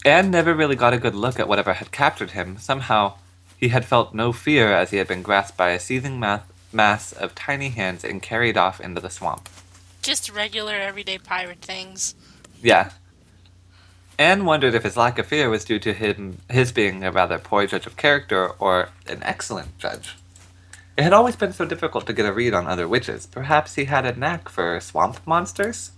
Anne never really got a good look at whatever had captured him. Somehow, he had felt no fear as he had been grasped by a seething mass of tiny hands and carried off into the swamp. Just regular everyday pirate things. Yeah, Anne wondered if his lack of fear was due to his being a rather poor judge of character or an excellent judge. It had always been so difficult to get a read on other witches. Perhaps he had a knack for swamp monsters?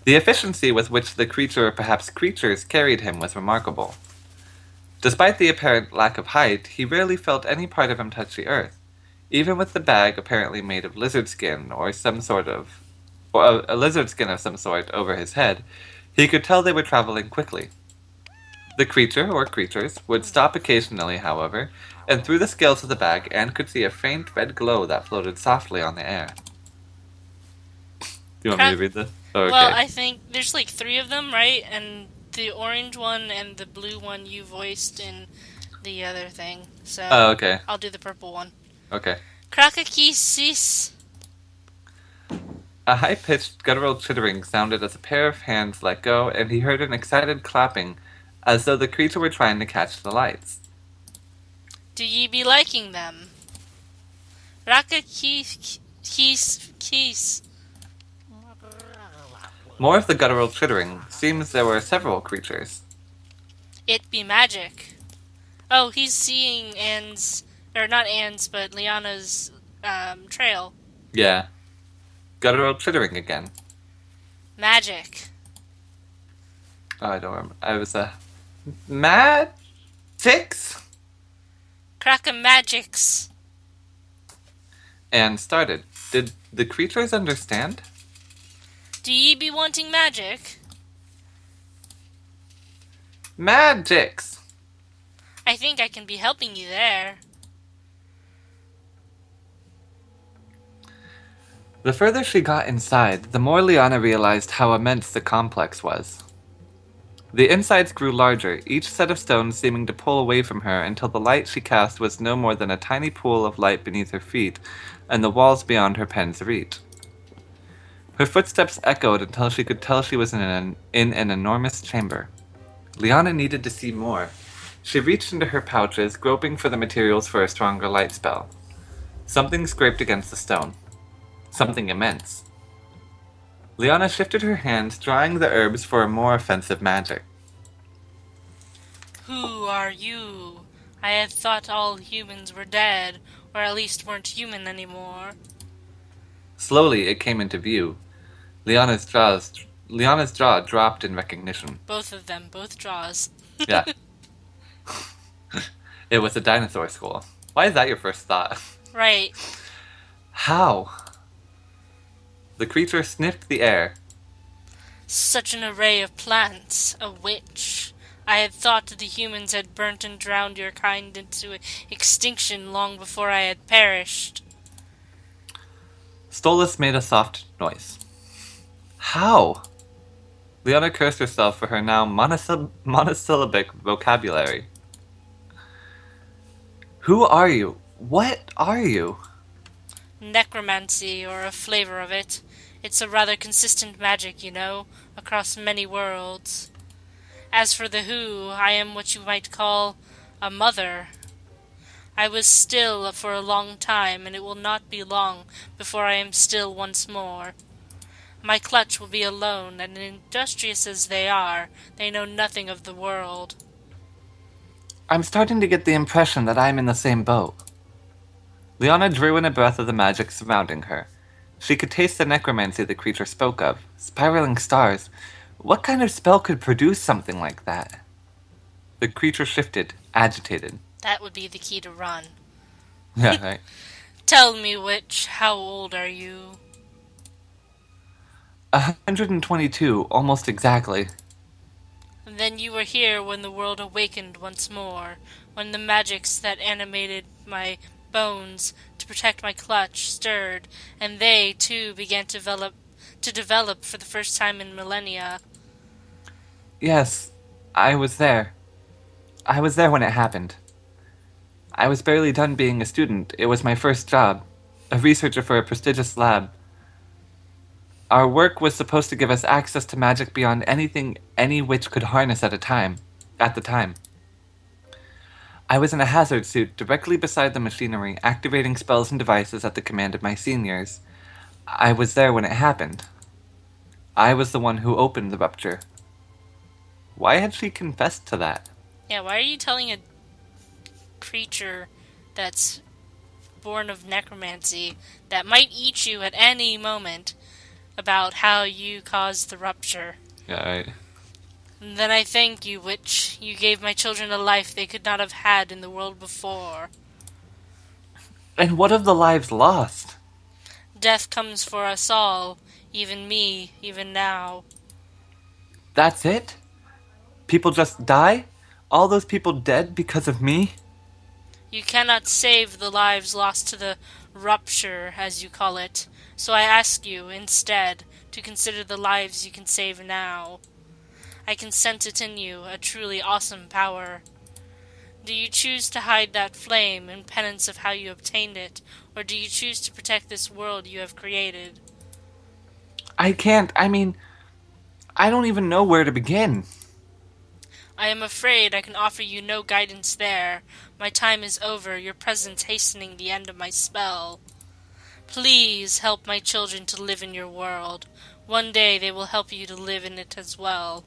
The efficiency with which the creature or perhaps creatures carried him was remarkable. Despite the apparent lack of height, he rarely felt any part of him touch the earth. Even with the bag apparently made of lizard skin or some sort of or a lizard skin of some sort over his head, he could tell they were traveling quickly. The creature, or creatures, would stop occasionally, however, and through the scales of the bag Anne could see a faint red glow that floated softly on the air. Do you want me to Crack. read this? Oh, Well, okay. I think there's like three of them, right? And the orange one and the blue one you voiced in the other thing. So Oh, okay. I'll do the purple one. Okay. Krakakisis. A high-pitched, guttural chittering sounded as a pair of hands let go, and he heard an excited clapping, as though the creature were trying to catch the lights. Do ye be liking them? Rakakis. More of the guttural chittering. Seems there were several creatures. It be magic. Oh, he's seeing Anne's, or not Anne's, but Liana's trail. Yeah. Guttural chittering again. Magic. Oh, I don't remember. I was, Mad? Six? Krakamagics. And started. Did the creatures understand? Do ye be wanting magic? Magics! I think I can be helping you there. The further she got inside, the more Liana realized how immense the complex was. The insides grew larger, each set of stones seeming to pull away from her until the light she cast was no more than a tiny pool of light beneath her feet, and the walls beyond her pen's reach. Her footsteps echoed until she could tell she was in an enormous chamber. Liana needed to see more. She reached into her pouches, groping for the materials for a stronger light spell. Something scraped against the stone. Something immense. Liana shifted her hands, drawing the herbs for a more offensive magic. Who are you? I had thought all humans were dead, or at least weren't human anymore. Slowly, it came into view. Liana's jaw dropped in recognition. Both of them, both draws. Yeah, it was a dinosaur skull. Why is that your first thought? Right. How? The creature sniffed the air. Such an array of plants. A witch. I had thought the humans had burnt and drowned your kind into extinction long before I had perished. Stolas made a soft noise. How? Liana cursed herself for her now monosyllabic vocabulary. Who are you? What are you? Necromancy, or a flavor of it. It's a rather consistent magic, you know, across many worlds. As for the who, I am what you might call a mother. I was still for a long time, and it will not be long before I am still once more. My clutch will be alone, and industrious as they are, they know nothing of the world. I'm starting to get the impression that I'm in the same boat. Liana drew in a breath of the magic surrounding her. She could taste the necromancy the creature spoke of. Spiraling stars. What kind of spell could produce something like that? The creature shifted, agitated. That would be the key to run. Yeah, right. Tell me, witch, how old are you? 122, almost exactly. Then you were here when the world awakened once more, when the magics that animated my bones to protect my clutch stirred, and they, too, began to develop for the first time in millennia. Yes, I was there. I was there when it happened. I was barely done being a student. It was my first job. A researcher for a prestigious lab. Our work was supposed to give us access to magic beyond anything any witch could harness at the time. I was in a hazard suit directly beside the machinery, activating spells and devices at the command of my seniors. I was there when it happened. I was the one who opened the rupture. Why had she confessed to that? Yeah, why are you telling a creature that's born of necromancy that might eat you at any moment about how you caused the rupture? Yeah, right. And then I thank you, witch. You gave my children a life they could not have had in the world before. And what of the lives lost? Death comes for us all, even me, even now. That's it? People just die? All those people dead because of me? You cannot save the lives lost to the rupture, as you call it, so I ask you, instead, to consider the lives you can save now. I can sense it in you, a truly awesome power. Do you choose to hide that flame in penance of how you obtained it, or do you choose to protect this world you have created? I can't. I don't even know where to begin. I am afraid I can offer you no guidance there. My time is over, your presence hastening the end of my spell. Please help my children to live in your world. One day they will help you to live in it as well.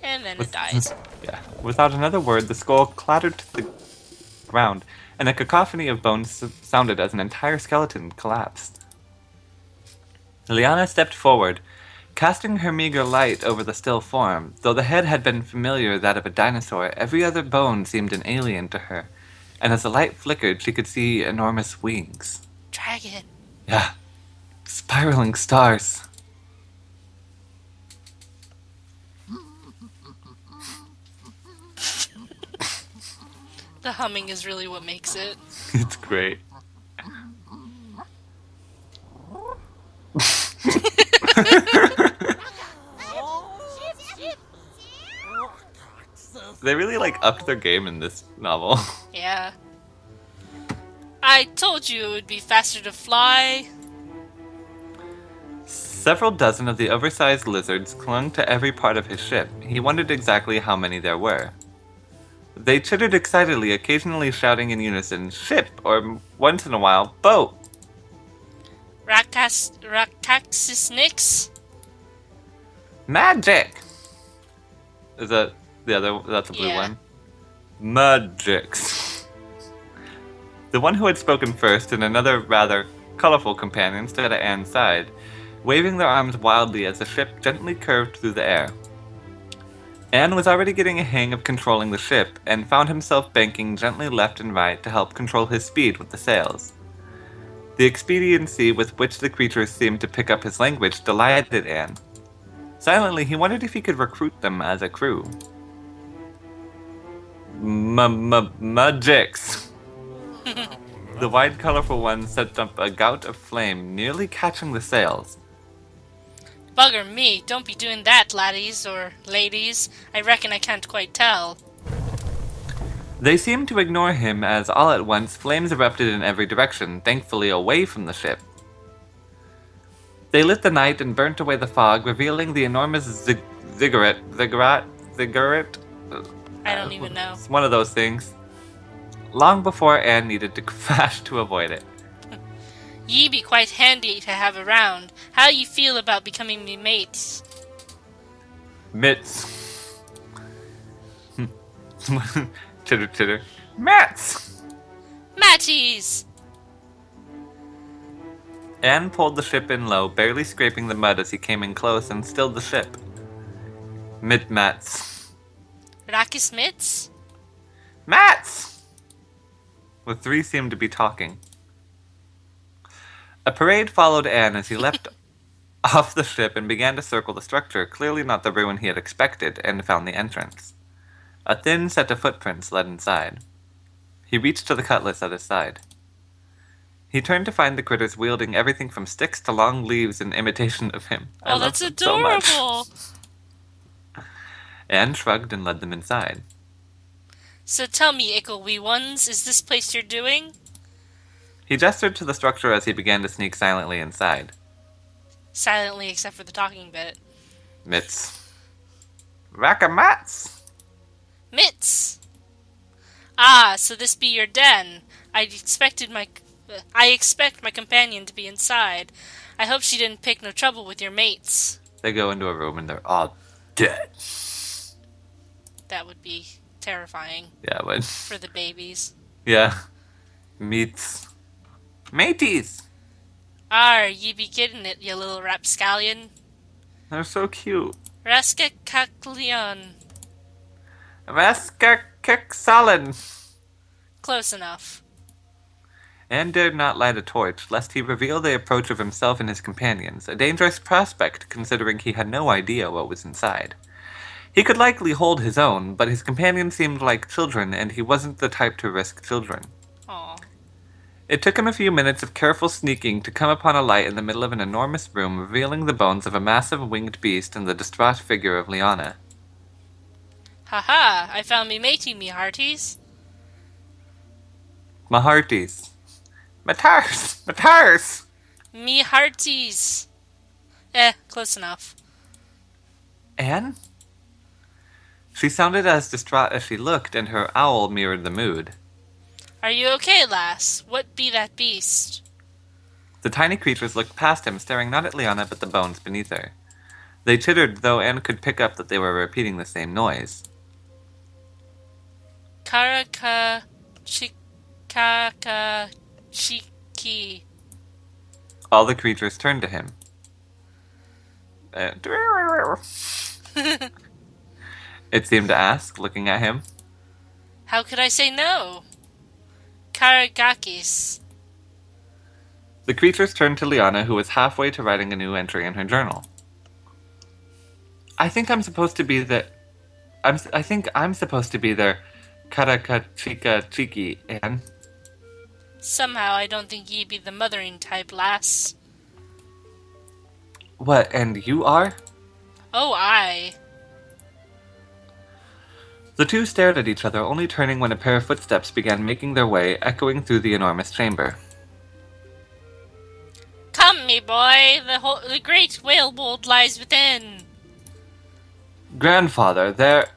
And then it dies. Yeah. Without another word, the skull clattered to the ground, and a cacophony of bones sounded as an entire skeleton collapsed. Liana stepped forward, casting her meager light over the still form. Though the head had been familiar, that of a dinosaur, every other bone seemed an alien to her, and as the light flickered, she could see enormous wings. Dragon. Yeah. Spiraling stars. The humming is really what makes it. It's great. They really upped their game in this novel. Yeah. I told you it would be faster to fly. Several dozen of the oversized lizards clung to every part of his ship. He wondered exactly how many there were. They chittered excitedly, occasionally shouting in unison, "Ship!" or once in a while, "Boat!" Raktaxisnix? Magic! Is that the other? That's a blue Yeah. one. Magix. The one who had spoken first and another rather colorful companion stood at Anne's side, waving their arms wildly as the ship gently curved through the air. Anne was already getting a hang of controlling the ship and found himself banking gently left and right to help control his speed with the sails. The expediency with which the creatures seemed to pick up his language delighted Anne. Silently, he wondered if he could recruit them as a crew. Magix. The wide, colorful one set up a gout of flame, nearly catching the sails. Bugger me, don't be doing that, laddies, or ladies. I reckon I can't quite tell. They seemed to ignore him as all at once flames erupted in every direction, thankfully away from the ship. They lit the night and burnt away the fog, revealing the enormous ziggurat. I don't even know. It's one of those things. Long before Anne needed to crash to avoid it. Ye be quite handy to have around. How you feel about becoming me mates? Mitts. Chitter chitter. Mats! Matties! Anne pulled the ship in low, barely scraping the mud as he came in close and stilled the ship. Mats. Rakis mitts? Mats! The three seemed to be talking. A parade followed Anne as he leapt off the ship and began to circle the structure, clearly not the ruin he had expected, and found the entrance. A thin set of footprints led inside. He reached to the cutlass at his side. He turned to find the critters wielding everything from sticks to long leaves in imitation of him. Oh, that's adorable! Anne shrugged and led them inside. So tell me, ickle wee ones, is this place you're doing? He gestured to the structure as he began to sneak silently inside. Silently, except for the talking bit. Mitts. Rackamats! Mitts! Ah, so this be your den. I expect my companion to be inside. I hope she didn't pick no trouble with your mates. They go into a room and they're all dead. That would be terrifying Yeah, but... for the babies. Yeah. Meats. Mateys! Ye be getting it, you little rapscallion. They're so cute. Raskakaklion. Raskakaksalin. Close enough. Anne dared not light a torch, lest he reveal the approach of himself and his companions, a dangerous prospect considering he had no idea what was inside. He could likely hold his own, but his companions seemed like children, and he wasn't the type to risk children. Aw. It took him a few minutes of careful sneaking to come upon a light in the middle of an enormous room revealing the bones of a massive winged beast and the distraught figure of Liana. Ha! I found me matey, me hearties. Maharties. Matars! Matars! Me hearties. Close enough. Anne? She sounded as distraught as she looked, and her owl mirrored the mood. Are you okay, lass? What be that beast? The tiny creatures looked past him, staring not at Liana but the bones beneath her. They chittered, though Anne could pick up that they were repeating the same noise. Karaka chikaka chiki. All the creatures turned to him. It seemed to ask, looking at him. How could I say no? Karagakis. The creatures turned to Liana, who was halfway to writing a new entry in her journal. I think I'm supposed to be the Karakachika Chiki, Anne. Somehow I don't think ye be the mothering type, lass. What, and you are? Oh, aye. The two stared at each other, only turning when a pair of footsteps began making their way, echoing through the enormous chamber. Come, me boy, the great whale-bold lies within. Grandfather, there...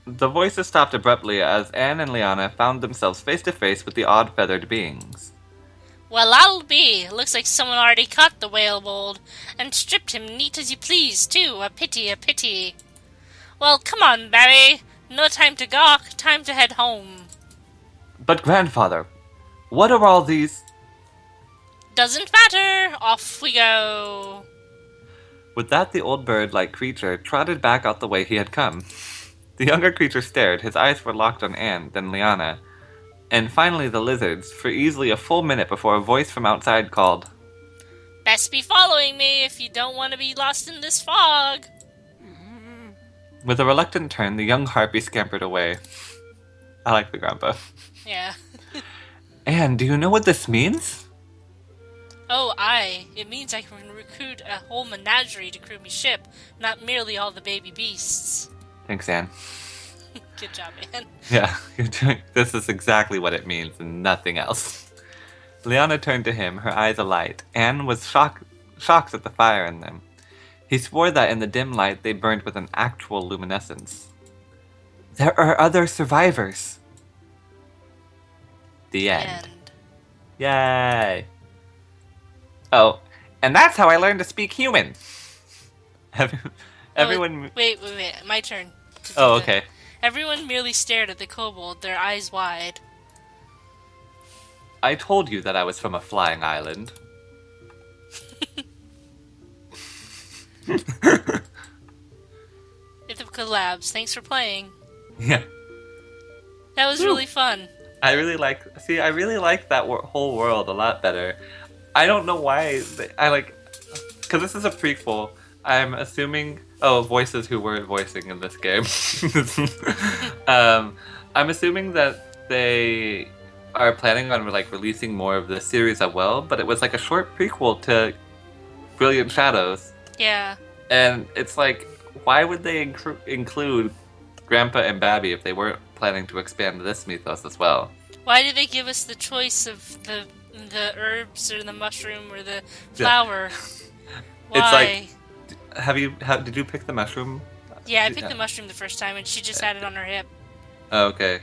The voices stopped abruptly as Anne and Liana found themselves face to face with the odd-feathered beings. Well, I'll be. Looks like someone already caught the whale-bold, and stripped him neat as you please, too. A pity, a pity. Well, come on, Barry. No time to gawk, time to head home. But grandfather, what are all these... Doesn't matter. Off we go. With that, the old bird-like creature trotted back out the way he had come. The younger creature stared, his eyes were locked on Anne, then Liana, and finally the lizards, for easily a full minute before a voice from outside called, Best be following me if you don't want to be lost in this fog. With a reluctant turn, the young harpy scampered away. I like the grandpa. Yeah. Anne, do you know what this means? Oh, aye. It means I can recruit a whole menagerie to crew me ship, not merely all the baby beasts. Thanks, Anne. Good job, man. Yeah, you're doing... This is exactly what it means and nothing else. Liana turned to him, her eyes alight. Anne was shocked at the fire in them. He swore that in the dim light they burned with an actual luminescence. There are other survivors. The end. Yay! Oh, and that's how I learned to speak human. Everyone... Wait. My turn. Oh, okay. Everyone merely stared at the kobold, their eyes wide. I told you that I was from a flying island. Ithaca Labs, thanks for playing. Yeah. That was really fun. I really like that whole world a lot better. I don't know why because this is a prequel. I'm assuming voices who were voicing in this game. I'm assuming that they are planning on releasing more of the series as well, but it was like a short prequel to Brilliant Shadows. Yeah. And it's like, why would they include Grandpa and Babby if they weren't planning to expand this mythos as well? Why did they give us the choice of the herbs or the mushroom or the flower? It's like, Why? did you pick the mushroom? Yeah, I picked the mushroom the first time, and she just had it on her hip. Oh, okay.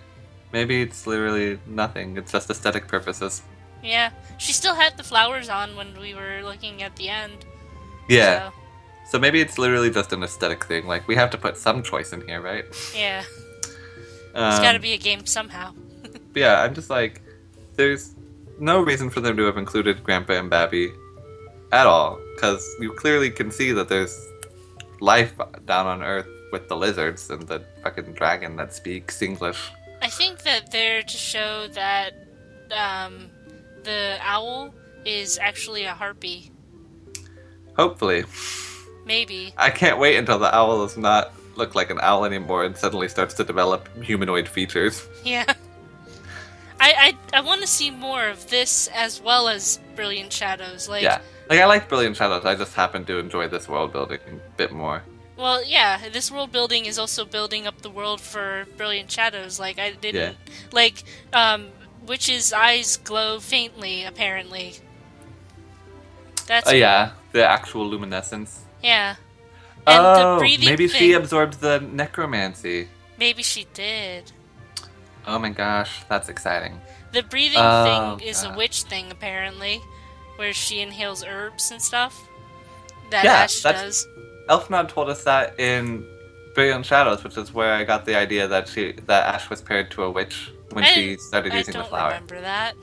Maybe it's literally nothing. It's just aesthetic purposes. Yeah, she still had the flowers on when we were looking at the end. Yeah. So, So maybe it's literally just an aesthetic thing. Like, we have to put some choice in here, right? yeah. It's gotta Um, be a game somehow. but yeah, I'm just like, there's no reason for them to have included Grandpa and Babby at all. Because you clearly can see that there's life down on Earth with the lizards and the fucking dragon that speaks English. I think that they're to show that the owl is actually a harpy. Hopefully. Maybe. I can't wait until the owl does not look like an owl anymore and suddenly starts to develop humanoid features. Yeah. I want to see more of this as well as Brilliant Shadows. Like, Yeah. Like, I like Brilliant Shadows, I just happen to enjoy this world building a bit more. well, yeah, this world building is also building up the world for Brilliant Shadows. Like, I didn't... Like, Witch's eyes glow faintly, apparently. That's... Oh, yeah. The actual luminescence. Yeah. And the Oh, breathing maybe thing... she absorbed the necromancy. Maybe she did. Oh my gosh, that's exciting. The breathing Oh, thing is a God. witch thing, apparently, where she inhales herbs and stuff. That Yeah, Ash that's- does. Elfnod told us that in Brilliant Shadows, which is where I got the idea that Ash was paired to a witch when she started using the flower. I don't remember that.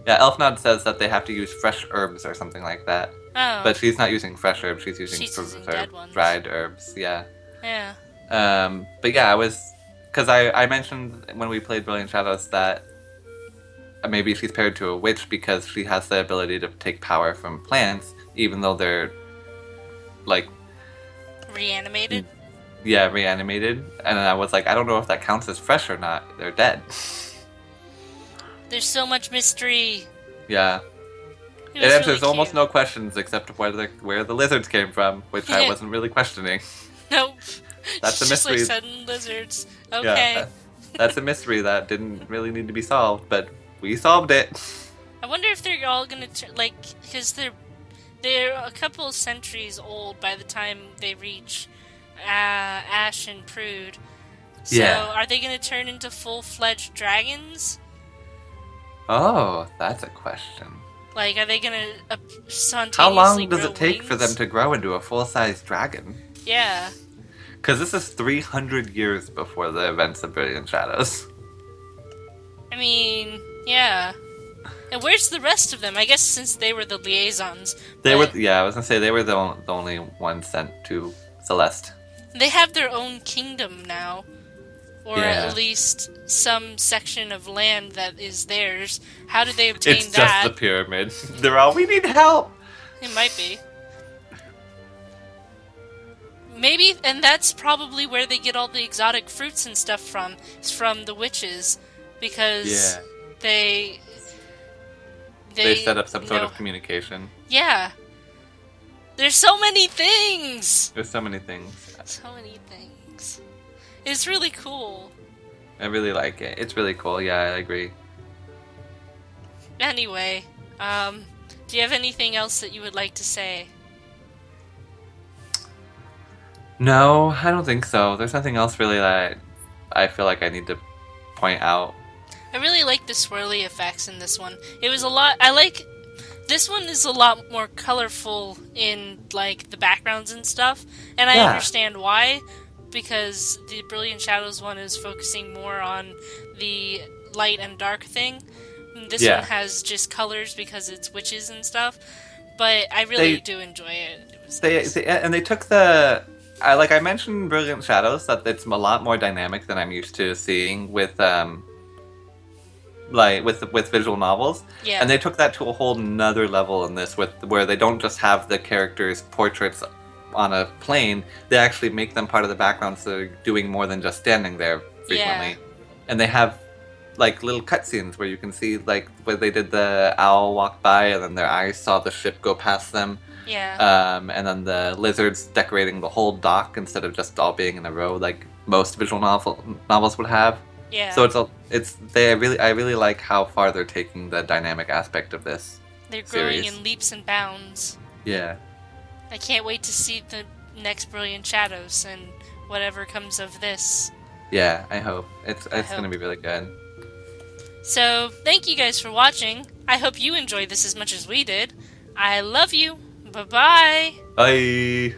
Yeah, Elfnod says that they have to use fresh herbs or something like that. Oh. But she's not using fresh herbs, she's using dead ones. dried herbs, yeah. Yeah. But yeah, because I mentioned when we played Brilliant Shadows that maybe she's paired to a witch because she has the ability to take power from plants, even though they're, like, Reanimated? reanimated. And I was like, I don't know if that counts as fresh or not. They're dead. There's so much mystery. Yeah. It It was answers really almost cute. no questions except where the lizards came from, which I wasn't really questioning. Nope. That's a Just like mystery. sudden lizards. Okay. Yeah, that's a mystery that didn't really need to be solved, but we solved it. I wonder if they're all gonna because they're a couple centuries old by the time they reach Ash and Prude. So Yeah. are they gonna turn into full-fledged dragons? Oh, that's a question. Like, are they gonna spontaneously How long does grow it take for them wings? to grow into a full-size dragon? Yeah. Because this is 300 years before the events of Brilliant Shadows. I mean, yeah. And where's the rest of them? I guess since they were the liaisons. I was but gonna say they were the only ones sent to Celeste. They have their own kingdom now. Or Yeah. at least some section of land that is theirs. How did they obtain It's that? just the pyramid. They're all, we need help! It might be. Maybe, and that's probably where they get all the exotic fruits and stuff from. Is from the witches, because Yeah. they Set up some sort know- of communication. Yeah. There's so many things. There's so many things. So many things. It's really cool. I really like it. It's really cool. Yeah, I agree. Anyway, do you have anything else that you would like to say? No, I don't think so. There's nothing else really that I feel like I need to point out. I really like the swirly effects in this one. It was a lot. This one is a lot more colorful in like the backgrounds and stuff, and I Yeah. understand why, because the Brilliant Shadows one is focusing more on the light and dark thing. This Yeah. one has just colors because it's witches and stuff. But I really They- do enjoy it. It was They nice. took the. I mentioned Brilliant Shadows that it's a lot more dynamic than I'm used to seeing with with visual novels. Yeah. And they took that to a whole nother level in this, where they don't just have the characters' portraits on a plane; they actually make them part of the background, so they're doing more than just standing there frequently. Yeah. And they have like little cutscenes where you can see like where they did the owl walk by, and then their eyes saw the ship go past them. Yeah. And then the lizards decorating the whole dock instead of just all being in a row like most visual novels would have. Yeah. So I really like how far they're taking the dynamic aspect of this. They're growing series. in leaps and bounds. Yeah. I can't wait to see the next Brilliant Shadows and whatever comes of this. Yeah, I hope. It's I going to hope. be really good. So, thank you guys for watching. I hope you enjoyed this as much as we did. I love you. Bye-bye. Bye!